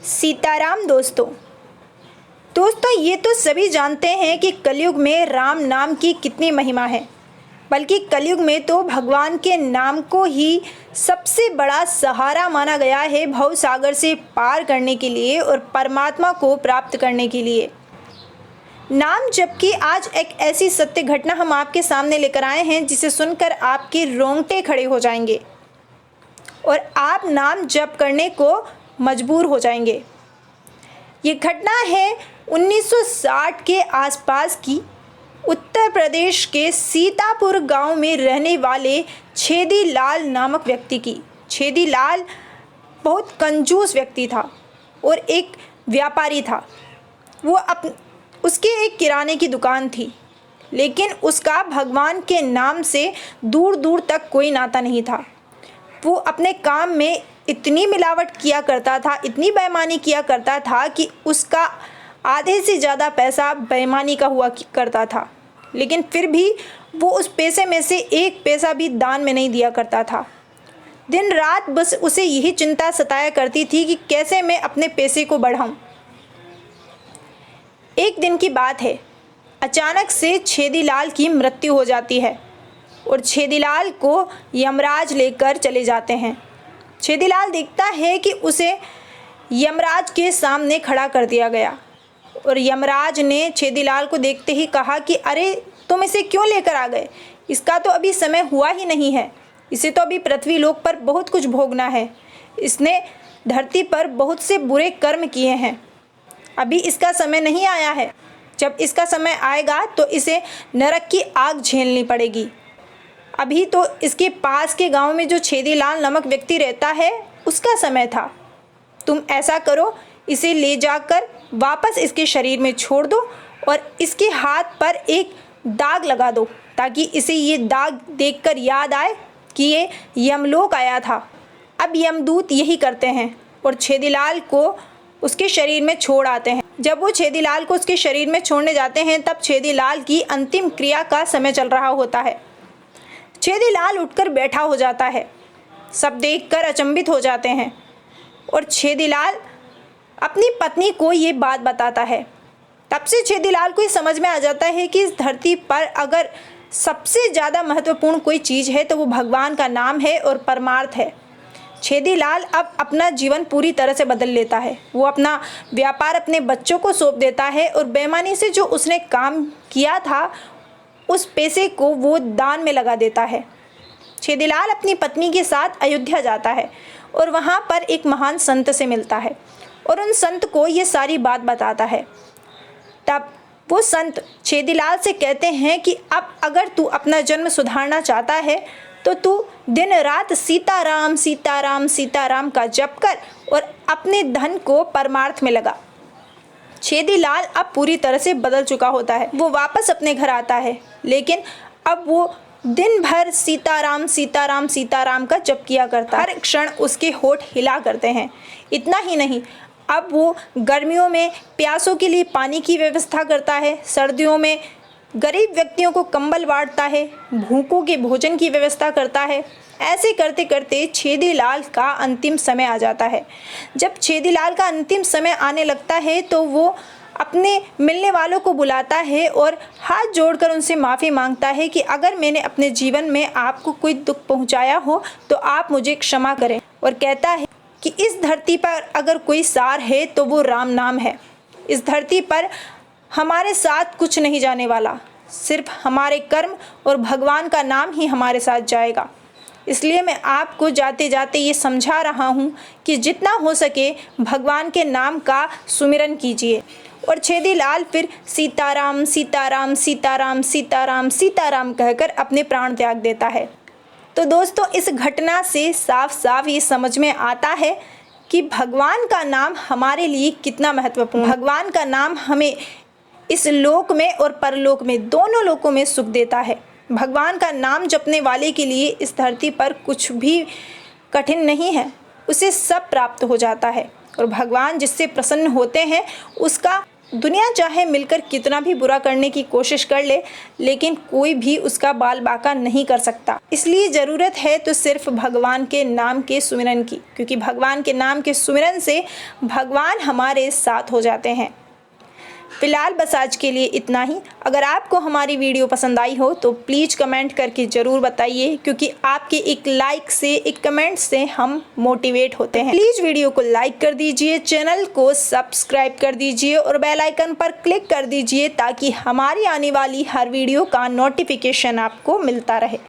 सीताराम दोस्तों ये तो सभी जानते हैं कि कलयुग में राम नाम की कितनी महिमा है। बल्कि कलयुग में तो भगवान के नाम को ही सबसे बड़ा सहारा माना गया है भव सागर से पार करने के लिए और परमात्मा को प्राप्त करने के लिए। नाम जबकि आज एक ऐसी सत्य घटना हम आपके सामने लेकर आए हैं जिसे सुनकर आपके रोंगटे खड़े हो जाएंगे और आप नाम जप करने को मजबूर हो जाएंगे। ये घटना है 1960 के आसपास की उत्तर प्रदेश के सीतापुर गांव में रहने वाले छेदी लाल नामक व्यक्ति की। छेदी लाल बहुत कंजूस व्यक्ति था और एक व्यापारी था। उसके एक किराने की दुकान थी, लेकिन उसका भगवान के नाम से दूर दूर तक कोई नाता नहीं था। वो अपने काम में इतनी मिलावट किया करता था, इतनी बेईमानी किया करता था कि उसका आधे से ज़्यादा पैसा बेईमानी का हुआ करता था। लेकिन फिर भी वो उस पैसे में से एक पैसा भी दान में नहीं दिया करता था। दिन रात बस उसे यही चिंता सताया करती थी कि कैसे मैं अपने पैसे को बढ़ाऊं। एक दिन की बात है, अचानक से छेदीलाल की मृत्यु हो जाती है और छेदीलाल को यमराज लेकर चले जाते हैं। छेदीलाल देखता है कि उसे यमराज के सामने खड़ा कर दिया गया और यमराज ने छेदीलाल को देखते ही कहा कि अरे तुम इसे क्यों लेकर आ गए? इसका तो अभी समय हुआ ही नहीं है। इसे तो अभी पृथ्वी लोक पर बहुत कुछ भोगना है। इसने धरती पर बहुत से बुरे कर्म किए हैं। अभी इसका समय नहीं आया है। जब इसका समय आएगा तो इसे नरक की आग झेलनी पड़ेगी। अभी तो इसके पास के गांव में जो छेदीलाल नामक व्यक्ति रहता है उसका समय था। तुम ऐसा करो, इसे ले जाकर वापस इसके शरीर में छोड़ दो और इसके हाथ पर एक दाग लगा दो ताकि इसे ये दाग देखकर याद आए कि ये यमलोक आया था। अब यमदूत यही करते हैं और छेदीलाल को उसके शरीर में छोड़ आते हैं। जब वो छेदीलाल को उसके शरीर में छोड़ने जाते हैं तब छेदीलाल की अंतिम क्रिया का समय चल रहा होता है। छेदीलाल उठकर बैठा हो जाता है। सब देखकर अचंभित हो जाते हैं और छेदीलाल अपनी पत्नी को ये बात बताता है। तब से छेदीलाल को ये समझ में आ जाता है कि इस धरती पर अगर सबसे ज़्यादा महत्वपूर्ण कोई चीज़ है तो वो भगवान का नाम है और परमार्थ है। छेदीलाल अब अपना जीवन पूरी तरह से बदल लेता है। वो अपना व्यापार अपने बच्चों को सौंप देता है और बेईमानी से जो उसने काम किया था उस पैसे को वो दान में लगा देता है। छेदीलाल अपनी पत्नी के साथ अयोध्या जाता है और वहाँ पर एक महान संत से मिलता है और उन संत को ये सारी बात बताता है। तब वो संत छेदीलाल से कहते हैं कि अब अगर तू अपना जन्म सुधारना चाहता है तो तू दिन रात सीताराम सीताराम सीताराम का जप कर और अपने धन को परमार्थ में लगा। छेदीलाल अब पूरी तरह से बदल चुका होता है। वो वापस अपने घर आता है, लेकिन अब वो दिन भर सीताराम सीताराम सीताराम का जप किया करता है। हर क्षण उसके होठ हिला करते हैं। इतना ही नहीं, अब वो गर्मियों में प्यासों के लिए पानी की व्यवस्था करता है, सर्दियों में गरीब व्यक्तियों को कंबल बांटता है, भूखों के भोजन की व्यवस्था करता है। ऐसे करते करते छेदीलाल का अंतिम समय आ जाता है। जब छेदीलाल का अंतिम समय आने लगता है तो वो अपने मिलने वालों को बुलाता है और हाथ जोड़कर उनसे माफ़ी मांगता है कि अगर मैंने अपने जीवन में आपको कोई दुख पहुंचाया हो तो आप मुझे क्षमा करें। और कहता है कि इस धरती पर अगर कोई सार है तो वो राम नाम है। इस धरती पर हमारे साथ कुछ नहीं जाने वाला, सिर्फ हमारे कर्म और भगवान का नाम ही हमारे साथ जाएगा। इसलिए मैं आपको जाते जाते ये समझा रहा हूँ कि जितना हो सके भगवान के नाम का सुमिरन कीजिए। और छेदीलाल फिर सीताराम सीताराम सीताराम सीताराम सीताराम कहकर अपने प्राण त्याग देता है। तो दोस्तों, इस घटना से साफ साफ ये समझ में आता है कि भगवान का नाम हमारे लिए कितना महत्वपूर्ण है। भगवान का नाम हमें इस लोक में और परलोक में, दोनों लोकों में सुख देता है। भगवान का नाम जपने वाले के लिए इस धरती पर कुछ भी कठिन नहीं है, उसे सब प्राप्त हो जाता है। और भगवान जिससे प्रसन्न होते हैं उसका दुनिया चाहे मिलकर कितना भी बुरा करने की कोशिश कर ले, लेकिन कोई भी उसका बाल बांका नहीं कर सकता। इसलिए ज़रूरत है तो सिर्फ भगवान के नाम के सुमिरन की, क्योंकि भगवान के नाम के सुमिरन से भगवान हमारे साथ हो जाते हैं। फिलहाल बस आज के लिए इतना ही। अगर आपको हमारी वीडियो पसंद आई हो तो प्लीज़ कमेंट करके ज़रूर बताइए, क्योंकि आपके एक लाइक से, एक कमेंट से हम मोटिवेट होते हैं। प्लीज़ वीडियो को लाइक कर दीजिए, चैनल को सब्सक्राइब कर दीजिए और बेल आइकन पर क्लिक कर दीजिए, ताकि हमारी आने वाली हर वीडियो का नोटिफिकेशन आपको मिलता रहे।